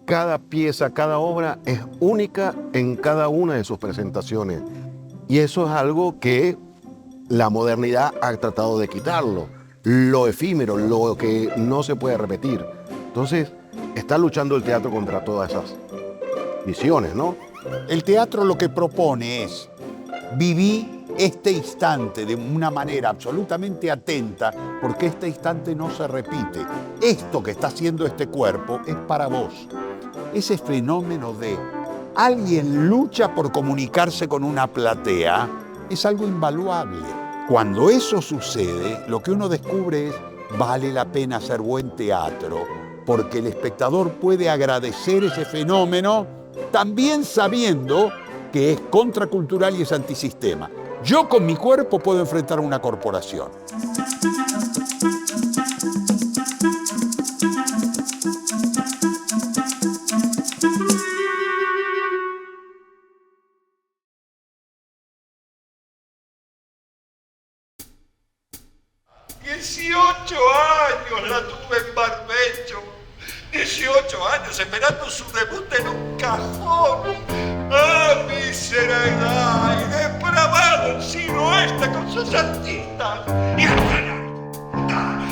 cada pieza, cada obra es única en cada una de sus presentaciones. Y eso es algo que la modernidad ha tratado de quitarlo. Lo efímero, lo que no se puede repetir. Entonces, está luchando el teatro contra todas esas visiones, ¿no? El teatro lo que propone es: viví este instante de una manera absolutamente atenta, porque este instante no se repite. Esto que está haciendo este cuerpo es para vos. Ese fenómeno de alguien lucha por comunicarse con una platea es algo invaluable. Cuando eso sucede, lo que uno descubre es: vale la pena hacer buen teatro, porque el espectador puede agradecer ese fenómeno también sabiendo que es contracultural y es antisistema. Yo con mi cuerpo puedo enfrentar a una corporación. ¡18 años la tuve en barbecho! 18 años esperando su debut en un cajón. ¡Ah, mísera edad! Y depravado el siglo este con sus artistas. ¡Y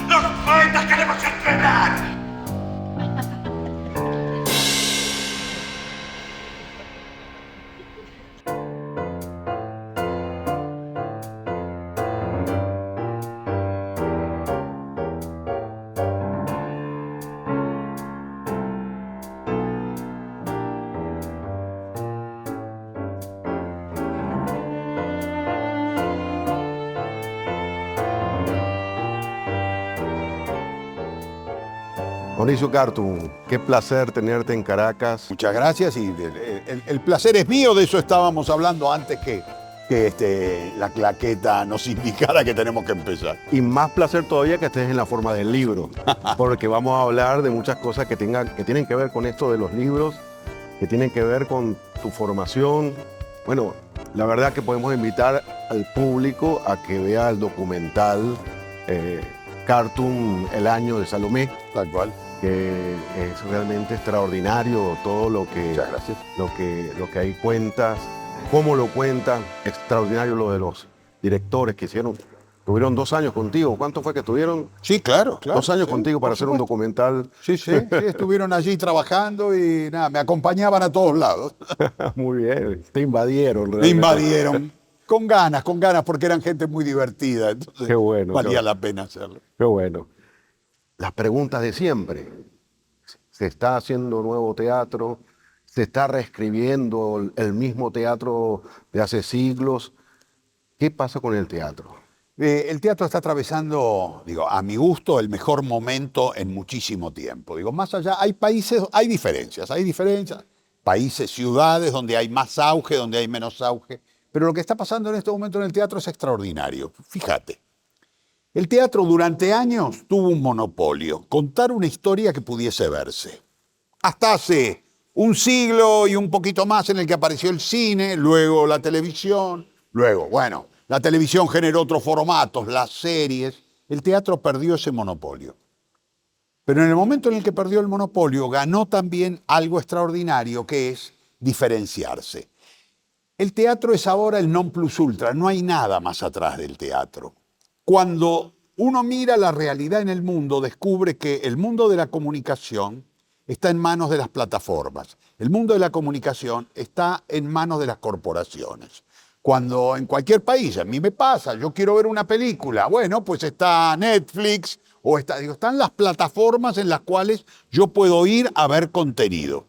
los poetas queremos estrenar! Mauricio Cartun, qué placer tenerte en Caracas. Muchas gracias, y el placer es mío. De eso estábamos hablando antes que la claqueta nos indicara que tenemos que empezar. Y más placer todavía que estés en la forma del libro, porque vamos a hablar de muchas cosas que tienen que ver con esto de los libros, que tienen que ver con tu formación. Bueno, la verdad que podemos invitar al público a que vea el documental Cartun, El año de Salomé. Tal cual. Que es realmente extraordinario todo lo que, Muchas gracias. lo que ahí cuentas, cómo lo cuentan. Extraordinario lo de los directores que tuvieron 2 años contigo. ¿Cuánto fue que tuvieron? Sí, claro. 2 años sí, contigo para hacer un documental. Sí, estuvieron allí trabajando y nada, me acompañaban a todos lados. Muy bien, te invadieron. Me Realmente. invadieron. Con ganas, porque eran gente muy divertida. Entonces Qué bueno. valía la pena hacerlo. Qué bueno. Las preguntas de siempre. ¿Se está haciendo nuevo teatro? ¿Se está reescribiendo el mismo teatro de hace siglos? ¿Qué pasa con el teatro? El teatro está atravesando, a mi gusto, el mejor momento en muchísimo tiempo. Más allá, hay países, hay diferencias. Países, ciudades donde hay más auge, donde hay menos auge. Pero lo que está pasando en este momento en el teatro es extraordinario. Fíjate. El teatro durante años tuvo un monopolio: contar una historia que pudiese verse. Hasta hace un siglo y un poquito más en el que apareció el cine, luego la televisión, la televisión generó otros formatos, las series. El teatro perdió ese monopolio. Pero en el momento en el que perdió el monopolio, ganó también algo extraordinario, que es diferenciarse. El teatro es ahora el non plus ultra, no hay nada más atrás del teatro. Cuando uno mira la realidad en el mundo, descubre que el mundo de la comunicación está en manos de las plataformas. El mundo de la comunicación está en manos de las corporaciones. Cuando en cualquier país, a mí me pasa, yo quiero ver una película, pues está Netflix o están las plataformas en las cuales yo puedo ir a ver contenido.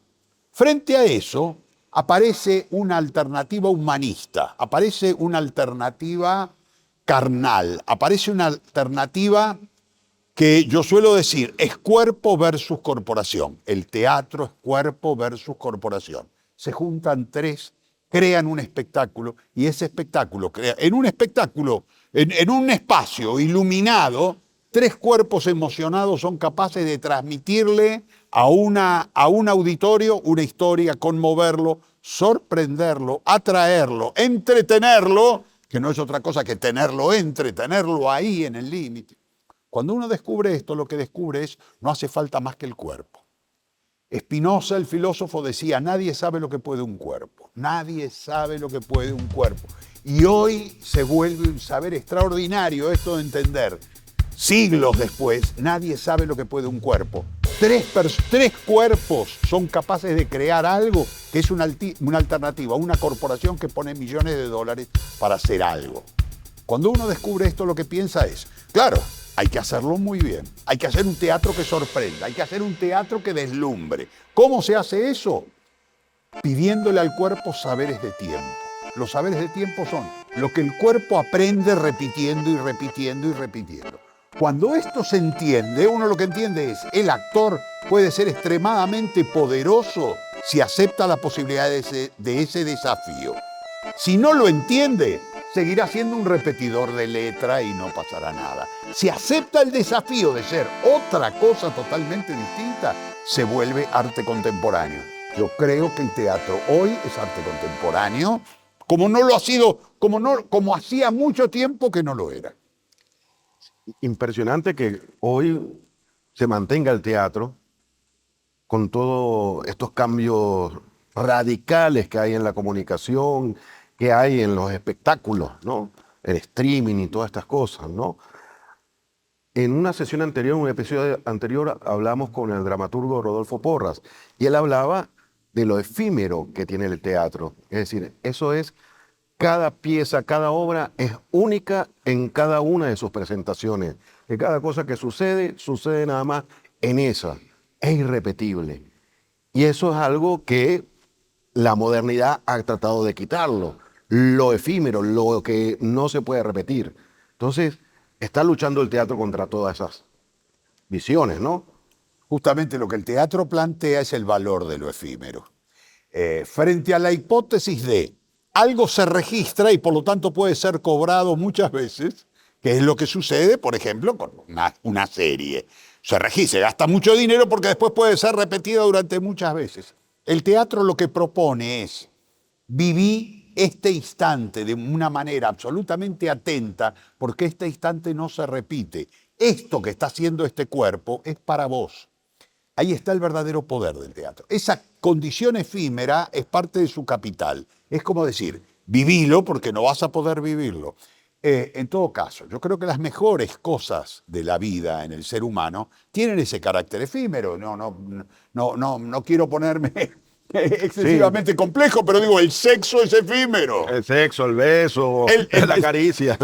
Frente a eso, aparece una alternativa humanista, aparece una alternativa carnal, aparece una alternativa que yo suelo decir es cuerpo versus corporación. El teatro es cuerpo versus corporación. Se juntan tres, crean un espectáculo, y ese espectáculo crea, en un espacio iluminado, 3 cuerpos emocionados son capaces de transmitirle a un auditorio una historia, conmoverlo, sorprenderlo, atraerlo, entretenerlo, que no es otra cosa que entretenerlo ahí en el límite. Cuando uno descubre esto, lo que descubre es: no hace falta más que el cuerpo. Spinoza, el filósofo, decía, nadie sabe lo que puede un cuerpo. Nadie sabe lo que puede un cuerpo. Y hoy se vuelve un saber extraordinario esto de entender. Siglos después, nadie sabe lo que puede un cuerpo. Tres cuerpos son capaces de crear algo que es una alternativa, una corporación que pone millones de dólares para hacer algo. Cuando uno descubre esto, lo que piensa es, claro, hay que hacerlo muy bien, hay que hacer un teatro que sorprenda, hay que hacer un teatro que deslumbre. ¿Cómo se hace eso? Pidiéndole al cuerpo saberes de tiempo. Los saberes de tiempo son lo que el cuerpo aprende repitiendo y repitiendo y repitiendo. Cuando esto se entiende, uno lo que entiende es, el actor puede ser extremadamente poderoso si acepta la posibilidad de ese desafío. Si no lo entiende, seguirá siendo un repetidor de letra y no pasará nada. Si acepta el desafío de ser otra cosa totalmente distinta, se vuelve arte contemporáneo. Yo creo que el teatro hoy es arte contemporáneo, como no lo ha sido, como hacía mucho tiempo que no lo era. Impresionante que hoy se mantenga el teatro con todos estos cambios radicales que hay en la comunicación, que hay en los espectáculos, ¿no? El streaming y todas estas cosas, ¿no? En una sesión anterior, un episodio anterior, hablamos con el dramaturgo Rodolfo Porras y él hablaba de lo efímero que tiene el teatro. Es decir, eso es, cada pieza, cada obra es única en cada una de sus presentaciones. Que cada cosa que sucede nada más en esa. Es irrepetible. Y eso es algo que la modernidad ha tratado de quitarlo. Lo efímero, lo que no se puede repetir. Entonces, está luchando el teatro contra todas esas visiones, ¿no? Justamente lo que el teatro plantea es el valor de lo efímero. Frente a la hipótesis de algo se registra y por lo tanto puede ser cobrado muchas veces, que es lo que sucede, por ejemplo, con una serie. Se registra, gasta mucho dinero porque después puede ser repetida durante muchas veces. El teatro lo que propone es vivir este instante de una manera absolutamente atenta, porque este instante no se repite. Esto que está haciendo este cuerpo es para vos. Ahí está el verdadero poder del teatro. Esa condición efímera es parte de su capital. Es como decir, vivilo porque no vas a poder vivirlo. En todo caso, yo creo que las mejores cosas de la vida en el ser humano tienen ese carácter efímero. No quiero ponerme excesivamente complejo, pero digo, el sexo es efímero. El sexo, el beso, la caricia.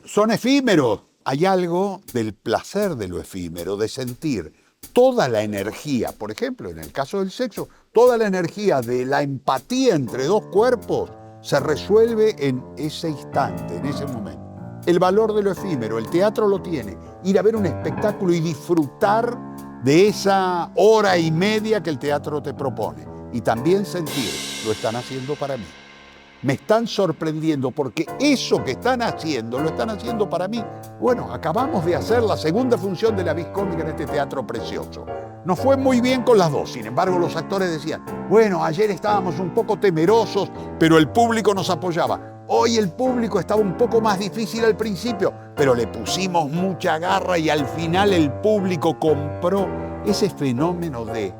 Son efímeros. Hay algo del placer de lo efímero, de sentir toda la energía, por ejemplo, en el caso del sexo, toda la energía de la empatía entre dos cuerpos se resuelve en ese instante, en ese momento. El valor de lo efímero, el teatro lo tiene. Ir a ver un espectáculo y disfrutar de esa hora y media que el teatro te propone. Y también sentir, lo están haciendo para mí. Me están sorprendiendo porque eso que están haciendo, lo están haciendo para mí. Bueno, acabamos de hacer la segunda función de la Viscómica en este teatro precioso. Nos fue muy bien con las dos, sin embargo los actores decían, bueno, ayer estábamos un poco temerosos, pero el público nos apoyaba. Hoy el público estaba un poco más difícil al principio, pero le pusimos mucha garra y al final el público compró ese fenómeno de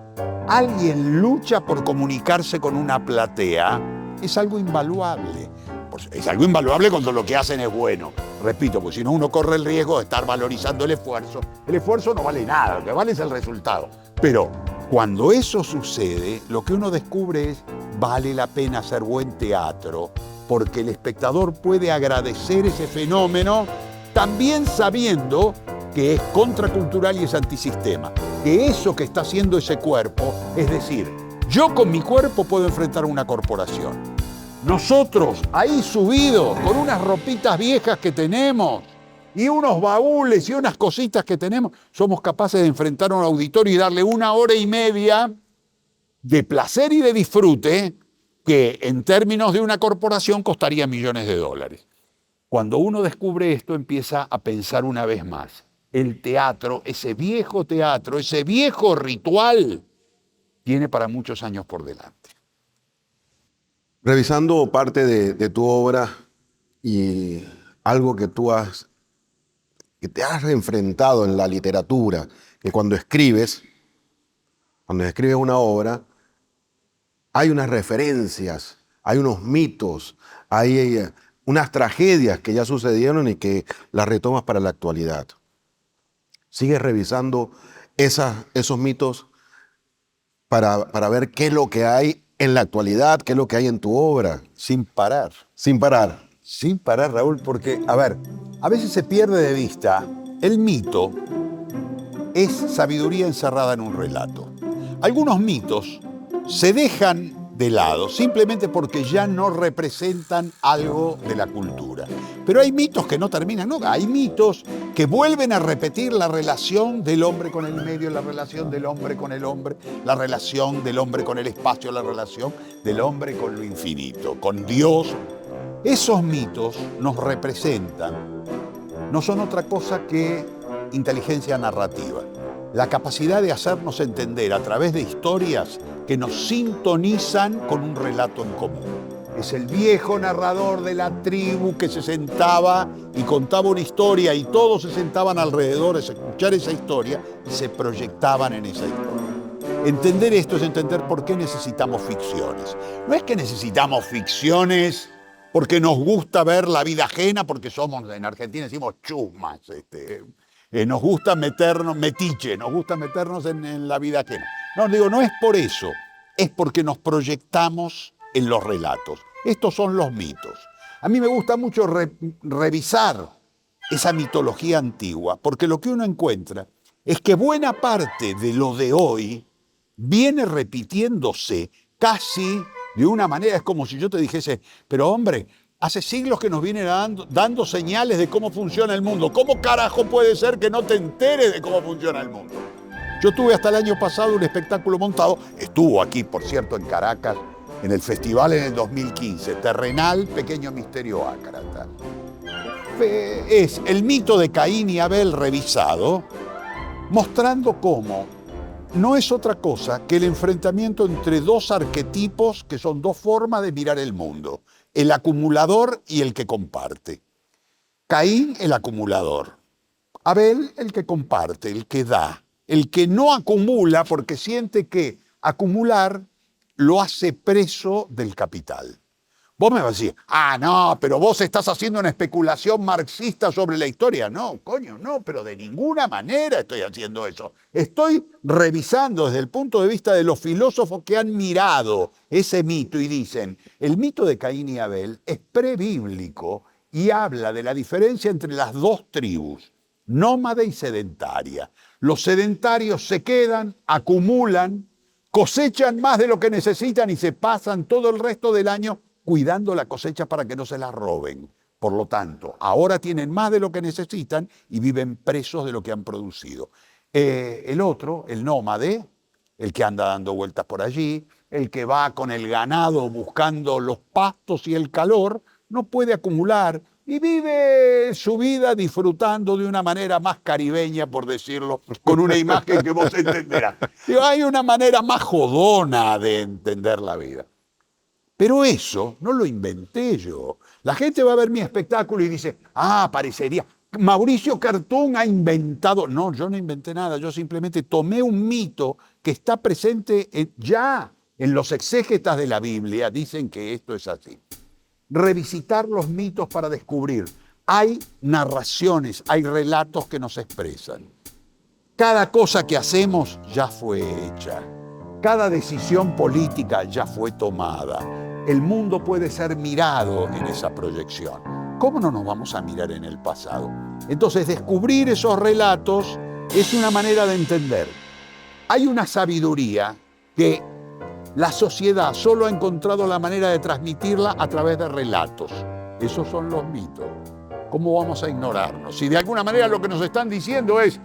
alguien lucha por comunicarse con una platea. Es algo invaluable. Pues es algo invaluable cuando lo que hacen es bueno. Repito, pues si no uno corre el riesgo de estar valorizando el esfuerzo. El esfuerzo no vale nada, lo que vale es el resultado. Pero cuando eso sucede, lo que uno descubre es, vale la pena hacer buen teatro, porque el espectador puede agradecer ese fenómeno, también sabiendo que es contracultural y es antisistema. Que eso que está haciendo ese cuerpo, es decir, yo con mi cuerpo puedo enfrentar una corporación. Nosotros, ahí subidos, con unas ropitas viejas que tenemos, y unos baúles y unas cositas que tenemos, somos capaces de enfrentar a un auditorio y darle una hora y media de placer y de disfrute que en términos de una corporación costaría millones de dólares. Cuando uno descubre esto, empieza a pensar una vez más. El teatro, ese viejo ritual, tiene para muchos años por delante. Revisando parte de tu obra y algo que te has enfrentado en la literatura, que cuando escribes, cuando escribes una obra, hay unas referencias, hay unos mitos, hay unas tragedias que ya sucedieron y que las retomas para la actualidad. Sigues revisando esos mitos para ver qué es lo que hay en la actualidad, qué es lo que hay en tu obra. Sin parar. Sin parar. Sin parar, Raúl, porque, a ver, a veces se pierde de vista el mito es sabiduría encerrada en un relato. Algunos mitos se dejan de lado simplemente porque ya no representan algo de la cultura. Pero hay mitos que no terminan nunca. Hay mitos que vuelven a repetir la relación del hombre con el medio, la relación del hombre con el hombre, la relación del hombre con el espacio, la relación del hombre con lo infinito, con Dios. Esos mitos nos representan, no son otra cosa que inteligencia narrativa. La capacidad de hacernos entender a través de historias que nos sintonizan con un relato en común. Es el viejo narrador de la tribu que se sentaba y contaba una historia y todos se sentaban alrededor de escuchar esa historia y se proyectaban en esa historia. Entender esto es entender por qué necesitamos ficciones. No es que necesitamos ficciones porque nos gusta ver la vida ajena, porque somos, en Argentina decimos chusmas, nos gusta meternos, metiche, nos gusta meternos en la vida ajena. No, digo, no es por eso, es porque nos proyectamos en los relatos. Estos son los mitos. A mí me gusta mucho revisar esa mitología antigua, porque lo que uno encuentra es que buena parte de lo de hoy viene repitiéndose casi de una manera. Es como si yo te dijese, pero hombre, hace siglos que nos viene dando señales de cómo funciona el mundo. ¿Cómo carajo puede ser que no te enteres de cómo funciona el mundo? Yo tuve hasta el año pasado un espectáculo montado, estuvo aquí, por cierto, en Caracas, en el festival en el 2015, Terrenal, Pequeño Misterio Ácrata. Es el mito de Caín y Abel revisado, mostrando cómo no es otra cosa que el enfrentamiento entre dos arquetipos que son dos formas de mirar el mundo. El acumulador y el que comparte. Caín, el acumulador. Abel, el que comparte, el que da. El que no acumula porque siente que acumular lo hace preso del capital. Vos me vas a decir, no, pero vos estás haciendo una especulación marxista sobre la historia. No, coño, no, pero de ninguna manera estoy haciendo eso. Estoy revisando desde el punto de vista de los filósofos que han mirado ese mito y dicen, el mito de Caín y Abel es prebíblico y habla de la diferencia entre las dos tribus, nómada y sedentaria. Los sedentarios se quedan, acumulan, cosechan más de lo que necesitan y se pasan todo el resto del año cuidando la cosecha para que no se la roben. Por lo tanto, ahora tienen más de lo que necesitan y viven presos de lo que han producido. El otro, el nómade, el que anda dando vueltas por allí, el que va con el ganado buscando los pastos y el calor, no puede acumular y vive su vida disfrutando de una manera más caribeña, por decirlo, con una imagen que vos entenderás. Hay una manera más jodona de entender la vida. Pero eso no lo inventé yo. La gente va a ver mi espectáculo y dice, parecería, Mauricio Cartún ha inventado. No, yo no inventé nada, yo simplemente tomé un mito que está presente ya en los exégetas de la Biblia, dicen que esto es así. Revisitar los mitos para descubrir. Hay narraciones, hay relatos que nos expresan. Cada cosa que hacemos ya fue hecha. Cada decisión política ya fue tomada. El mundo puede ser mirado en esa proyección. ¿Cómo no nos vamos a mirar en el pasado? Entonces, descubrir esos relatos es una manera de entender. Hay una sabiduría que la sociedad solo ha encontrado la manera de transmitirla a través de relatos. Esos son los mitos. ¿Cómo vamos a ignorarlos? Si de alguna manera lo que nos están diciendo es,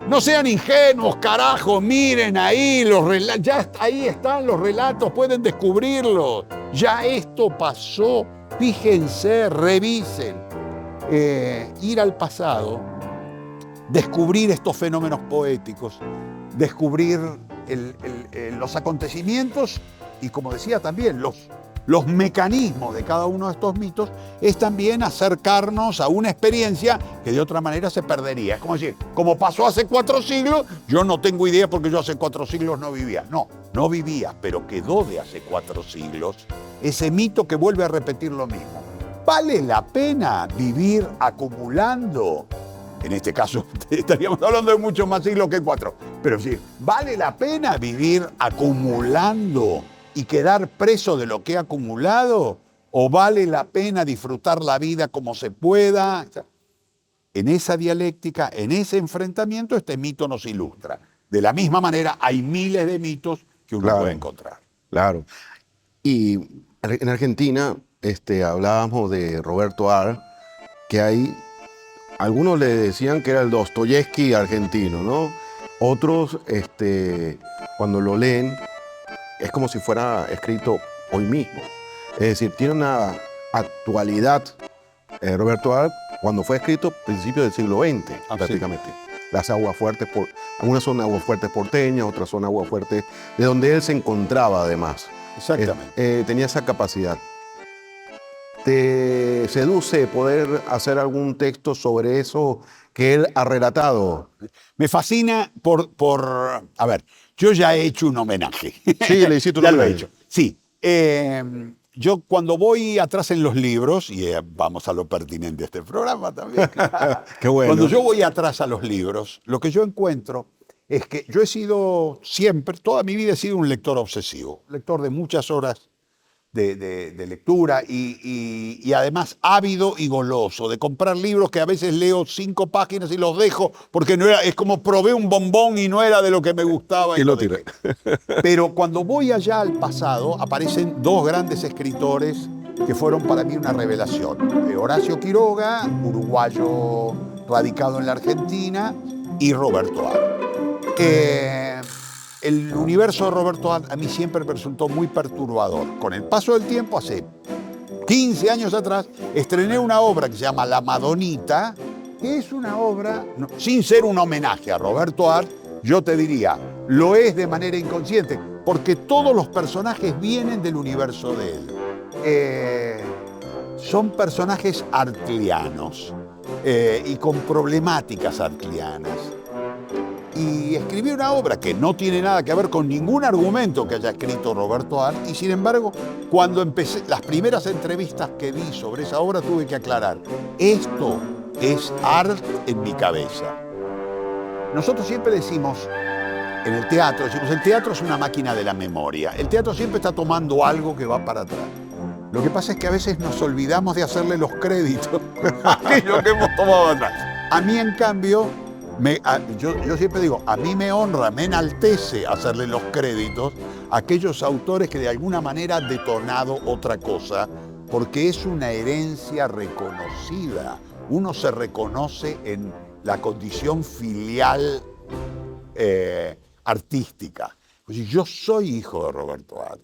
no sean ingenuos, carajo, miren ahí los relatos, ya ahí están los relatos, pueden descubrirlos. Ya esto pasó, fíjense, revisen. Ir al pasado, descubrir estos fenómenos poéticos, descubrir los acontecimientos y, como decía también, los mecanismos de cada uno de estos mitos, es también acercarnos a una experiencia que de otra manera se perdería. Es como decir, como pasó hace 4 siglos, yo no tengo idea porque yo hace 4 siglos no vivía. No vivía, pero quedó de hace 4 siglos ese mito que vuelve a repetir lo mismo. ¿Vale la pena vivir acumulando? En este caso estaríamos hablando de muchos más siglos que 4. Pero sí, ¿vale la pena vivir acumulando y quedar preso de lo que he acumulado? ¿O vale la pena disfrutar la vida como se pueda? En esa dialéctica, en ese enfrentamiento, este mito nos ilustra. De la misma manera, hay miles de mitos que uno puede encontrar. Claro. Y en Argentina hablábamos de Roberto Ar, que hay, algunos le decían que era el Dostoyevsky argentino, ¿no? Otros, cuando lo leen, es como si fuera escrito hoy mismo. Es decir, tiene una actualidad, Roberto Ar, cuando fue escrito a principios del siglo XX, prácticamente. Las aguafuertes, algunas son aguafuertes porteñas, otras son aguafuertes de donde él se encontraba además. Exactamente. Tenía esa capacidad. ¿Te seduce poder hacer algún texto sobre eso que él ha relatado? Me fascina a ver, yo ya he hecho un homenaje. Sí, le hiciste un ya homenaje. lo he hecho. Sí. Yo cuando voy atrás en los libros, y vamos a lo pertinente de este programa también. Qué bueno. Cuando yo voy atrás a los libros, lo que yo encuentro es que yo he sido siempre, toda mi vida he sido un lector obsesivo, lector de muchas horas de lectura y además ávido y goloso, de comprar libros que a veces leo 5 páginas y los dejo porque no era, es como probé un bombón y no era de lo que me gustaba. Y lo tiré. Pero cuando voy allá al pasado, aparecen 2 grandes escritores que fueron para mí una revelación. Horacio Quiroga, uruguayo radicado en la Argentina, y Roberto Ar. El universo de Roberto Ar a mí siempre me resultó muy perturbador. Con el paso del tiempo, hace 15 años atrás, estrené una obra que se llama La Madonita, que es una obra, sin ser un homenaje a Roberto Ar, yo te diría, lo es de manera inconsciente, porque todos los personajes vienen del universo de él. Son personajes artlianos y con problemáticas artlianas. Y escribí una obra que no tiene nada que ver con ningún argumento que haya escrito Roberto Ar, y sin embargo, cuando empecé, las primeras entrevistas que di sobre esa obra tuve que aclarar, esto es art en mi cabeza. Nosotros siempre decimos, en el teatro, el teatro es una máquina de la memoria, el teatro siempre está tomando algo que va para atrás. Lo que pasa es que a veces nos olvidamos de hacerle los créditos a aquello que hemos tomado atrás. A mí, en cambio, yo siempre digo, a mí me honra, me enaltece hacerle los créditos a aquellos autores que de alguna manera han detonado otra cosa, porque es una herencia reconocida. Uno se reconoce en la condición filial artística. Yo soy hijo de Roberto Ar.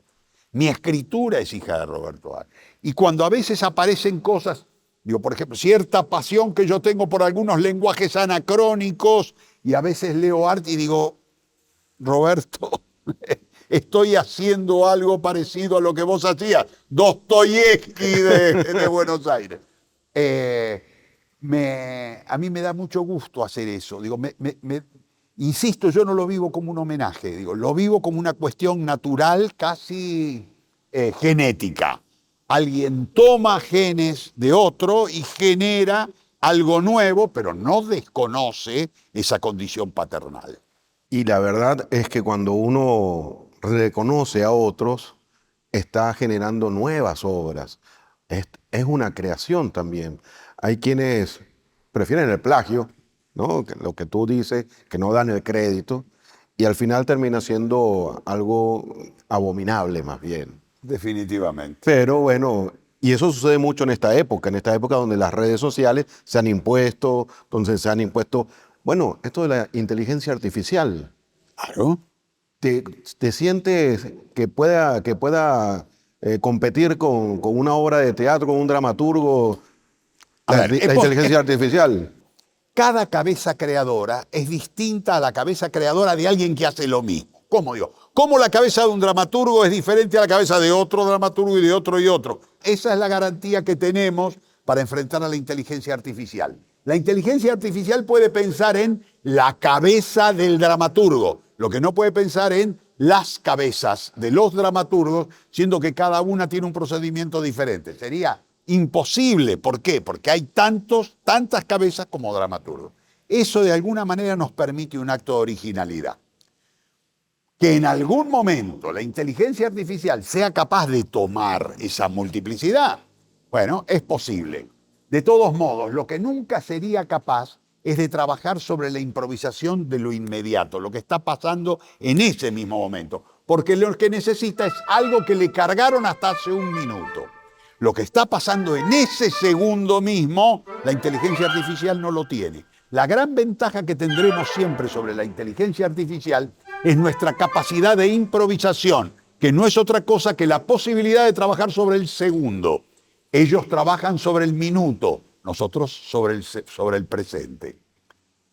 Mi escritura es hija de Roberto Ar. Y cuando a veces aparecen cosas, digo, por ejemplo, cierta pasión que yo tengo por algunos lenguajes anacrónicos, y a veces leo arte y digo, Roberto, estoy haciendo algo parecido a lo que vos hacías, Dostoyevsky de Buenos Aires. A mí me da mucho gusto hacer eso. Digo, insisto, yo no lo vivo como un homenaje, digo, lo vivo como una cuestión natural, casi genética. Alguien toma genes de otro y genera algo nuevo, pero no desconoce esa condición paternal. Y la verdad es que cuando uno reconoce a otros, está generando nuevas obras. Es una creación también. Hay quienes prefieren el plagio, ¿no? Lo que tú dices, que no dan el crédito, y al final termina siendo algo abominable más bien. Definitivamente. Pero bueno, y eso sucede mucho en esta época donde las redes sociales se han impuesto, entonces se han impuesto, bueno, esto de la inteligencia artificial. Claro. ¿Te sientes que pueda competir con una obra de teatro, con un dramaturgo, la inteligencia artificial? Cada cabeza creadora es distinta a la cabeza creadora de alguien que hace lo mismo. ¿Cómo digo? ¿Cómo la cabeza de un dramaturgo es diferente a la cabeza de otro dramaturgo y de otro y otro? Esa es la garantía que tenemos para enfrentar a la inteligencia artificial. La inteligencia artificial puede pensar en la cabeza del dramaturgo, lo que no puede pensar en las cabezas de los dramaturgos, siendo que cada una tiene un procedimiento diferente. Sería imposible. ¿Por qué? Porque hay tantas cabezas como dramaturgos. Eso de alguna manera nos permite un acto de originalidad. Que en algún momento la inteligencia artificial sea capaz de tomar esa multiplicidad, bueno, es posible. De todos modos, lo que nunca sería capaz es de trabajar sobre la improvisación de lo inmediato, lo que está pasando en ese mismo momento. Porque lo que necesita es algo que le cargaron hasta hace un minuto. Lo que está pasando en ese segundo mismo, la inteligencia artificial no lo tiene. La gran ventaja que tendremos siempre sobre la inteligencia artificial es nuestra capacidad de improvisación, que no es otra cosa que la posibilidad de trabajar sobre el segundo. Ellos trabajan sobre el minuto, nosotros sobre el presente.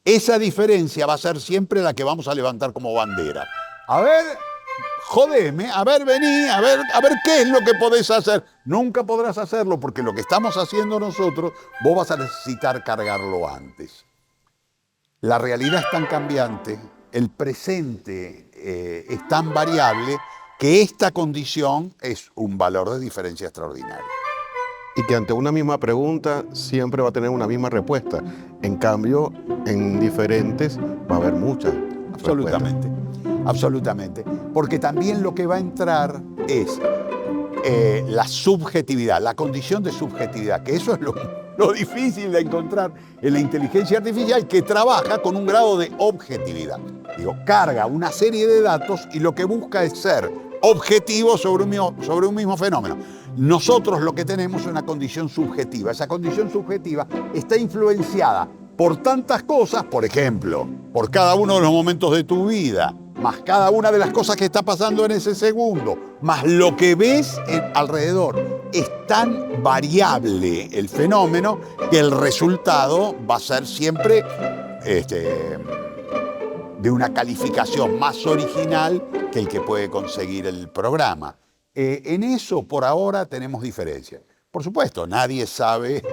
Esa diferencia va a ser siempre la que vamos a levantar como bandera. A ver, jodeme, a ver, vení, a ver qué es lo que podés hacer. Nunca podrás hacerlo porque lo que estamos haciendo nosotros, vos vas a necesitar cargarlo antes. La realidad es tan cambiante, el presente es tan variable, que esta condición es un valor de diferencia extraordinario. Y que ante una misma pregunta siempre va a tener una misma respuesta. En cambio, en diferentes va a haber muchas. Absolutamente, absolutamente. Porque también lo que va a entrar es la subjetividad, la condición de subjetividad, que eso es lo difícil de encontrar en la inteligencia artificial, que trabaja con un grado de objetividad. Digo, carga una serie de datos y lo que busca es ser objetivo sobre un mismo fenómeno. Nosotros lo que tenemos es una condición subjetiva. Esa condición subjetiva está influenciada por tantas cosas, por ejemplo, por cada uno de los momentos de tu vida, más cada una de las cosas que está pasando en ese segundo, más lo que ves alrededor. Es tan variable el fenómeno que el resultado va a ser siempre de una calificación más original que el que puede conseguir el programa. En eso, por ahora, tenemos diferencias. Por supuesto, nadie sabe,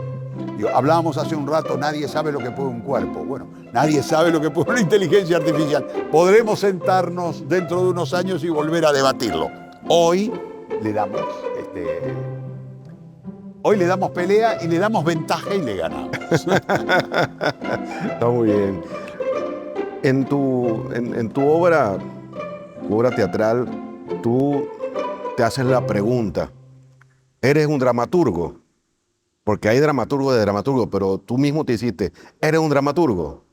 hablábamos hace un rato, nadie sabe lo que puede un cuerpo. Bueno, nadie sabe lo que puede una inteligencia artificial. Podremos sentarnos dentro de unos años y volver a debatirlo. Hoy le damos pelea y le damos ventaja y le ganamos. Está muy bien. En tu obra teatral, tú te haces la pregunta, ¿eres un dramaturgo? Porque hay dramaturgo de dramaturgo, pero tú mismo te hiciste, ¿eres un dramaturgo?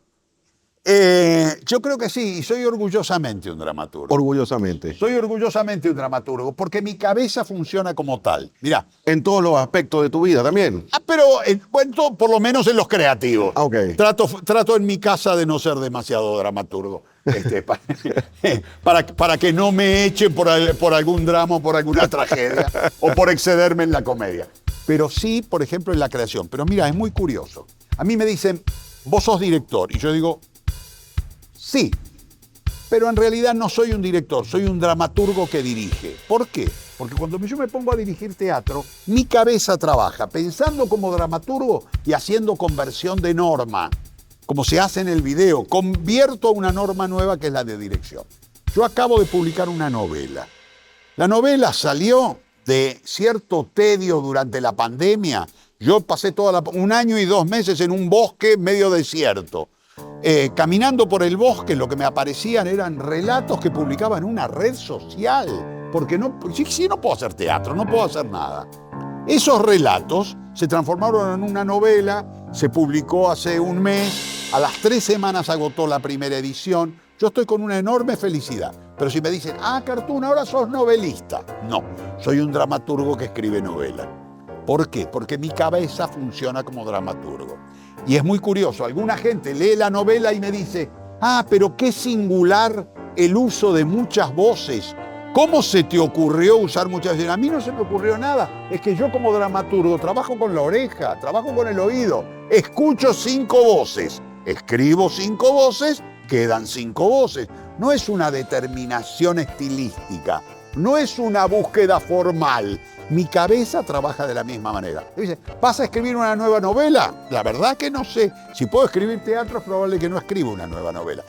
Yo creo que sí, y soy orgullosamente un dramaturgo. Orgullosamente. Soy orgullosamente un dramaturgo, porque mi cabeza funciona como tal. Mirá. En todos los aspectos de tu vida también. Pero por lo menos en los creativos. Okay. Trato en mi casa de no ser demasiado dramaturgo. Para que no me echen por algún drama o por alguna tragedia o por excederme en la comedia. Pero sí, por ejemplo, en la creación. Pero mira, es muy curioso. A mí me dicen, vos sos director. Y yo digo, sí, pero en realidad no soy un director, soy un dramaturgo que dirige. ¿Por qué? Porque cuando yo me pongo a dirigir teatro, mi cabeza trabaja pensando como dramaturgo y haciendo conversión de norma, como se hace en el video. Convierto a una norma nueva que es la de dirección. Yo acabo de publicar una novela. La novela salió de cierto tedio durante la pandemia. Yo pasé un año y 2 meses en un bosque medio desierto. Caminando por el bosque, lo que me aparecían eran relatos que publicaba en una red social. Porque si no puedo hacer teatro, no puedo hacer nada. Esos relatos se transformaron en una novela, se publicó hace un mes, a las 3 semanas agotó la primera edición. Yo estoy con una enorme felicidad. Pero si me dicen, Cartoon, ahora sos novelista. No, soy un dramaturgo que escribe novela. ¿Por qué? Porque mi cabeza funciona como dramaturgo. Y es muy curioso, alguna gente lee la novela y me dice, pero qué singular el uso de muchas voces. ¿Cómo se te ocurrió usar muchas voces? A mí no se me ocurrió nada. Es que yo como dramaturgo trabajo con la oreja, trabajo con el oído. Escucho 5 voces, escribo 5 voces, quedan 5 voces. no es una determinación estilística, no es una búsqueda formal. Mi cabeza trabaja de la misma manera. Dice, ¿vas a escribir una nueva novela? La verdad que no sé. Si puedo escribir teatro, es probable que no escriba una nueva novela.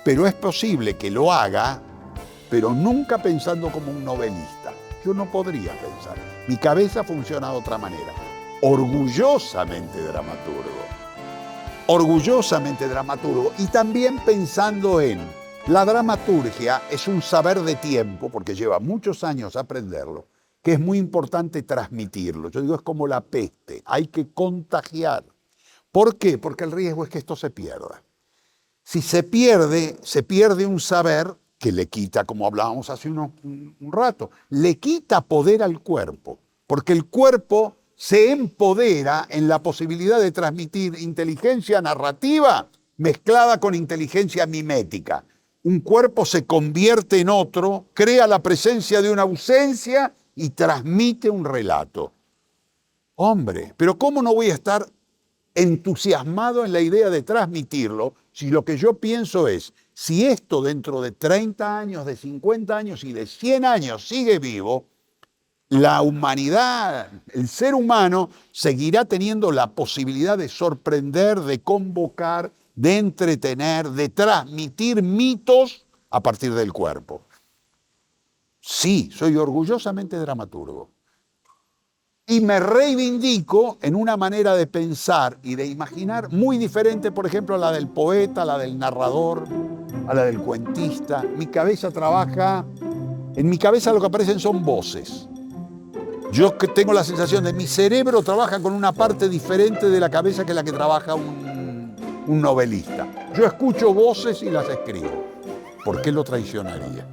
Pero es posible que lo haga, pero nunca pensando como un novelista. Yo no podría pensar. Mi cabeza funciona de otra manera. Orgullosamente dramaturgo. Orgullosamente dramaturgo. Y también pensando en la dramaturgia es un saber de tiempo, porque lleva muchos años aprenderlo, que es muy importante transmitirlo. Yo digo, es como la peste, hay que contagiar. ¿Por qué? Porque el riesgo es que esto se pierda. Si se pierde un saber que le quita, como hablábamos hace un rato, le quita poder al cuerpo, porque el cuerpo se empodera en la posibilidad de transmitir inteligencia narrativa mezclada con inteligencia mimética. Un cuerpo se convierte en otro, crea la presencia de una ausencia y transmite un relato. Hombre, pero ¿cómo no voy a estar entusiasmado en la idea de transmitirlo si lo que yo pienso es, si esto dentro de 30 años, de 50 años y de 100 años sigue vivo, la humanidad, el ser humano, seguirá teniendo la posibilidad de sorprender, de convocar, de entretener, de transmitir mitos a partir del cuerpo. Sí, soy orgullosamente dramaturgo. Y me reivindico en una manera de pensar y de imaginar muy diferente, por ejemplo, a la del poeta, a la del narrador, a la del cuentista. Mi cabeza trabaja, en mi cabeza lo que aparecen son voces. Yo que tengo la sensación de mi cerebro trabaja con una parte diferente de la cabeza que la que trabaja un novelista. Yo escucho voces y las escribo. ¿Por qué lo traicionaría?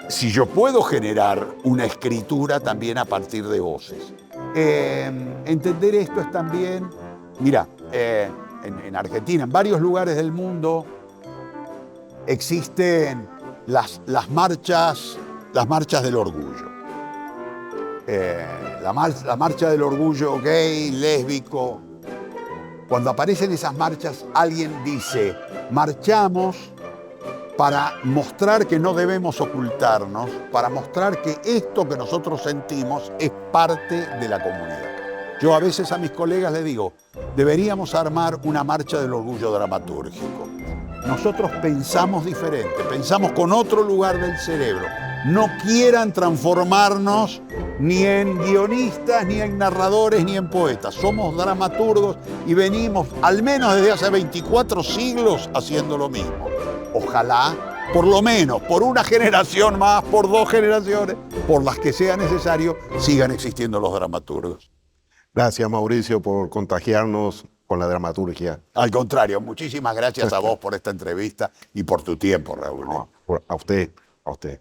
Si yo puedo generar una escritura también a partir de voces. Entender esto es también, mira, en Argentina, en varios lugares del mundo, existen las marchas del orgullo. La marcha del orgullo gay, lésbico. Cuando aparecen esas marchas, alguien dice, marchamos para mostrar que no debemos ocultarnos, para mostrar que esto que nosotros sentimos es parte de la comunidad. Yo a veces a mis colegas les digo, deberíamos armar una marcha del orgullo dramatúrgico. Nosotros pensamos diferente, pensamos con otro lugar del cerebro. No quieran transformarnos ni en guionistas, ni en narradores, ni en poetas. Somos dramaturgos y venimos, al menos desde hace 24 siglos, haciendo lo mismo. Ojalá, por lo menos, por una generación más, por 2 generaciones, por las que sea necesario, sigan existiendo los dramaturgos. Gracias, Mauricio, por contagiarnos con la dramaturgia. Al contrario, muchísimas gracias a vos por esta entrevista y por tu tiempo, Raúl. No, a usted, a usted.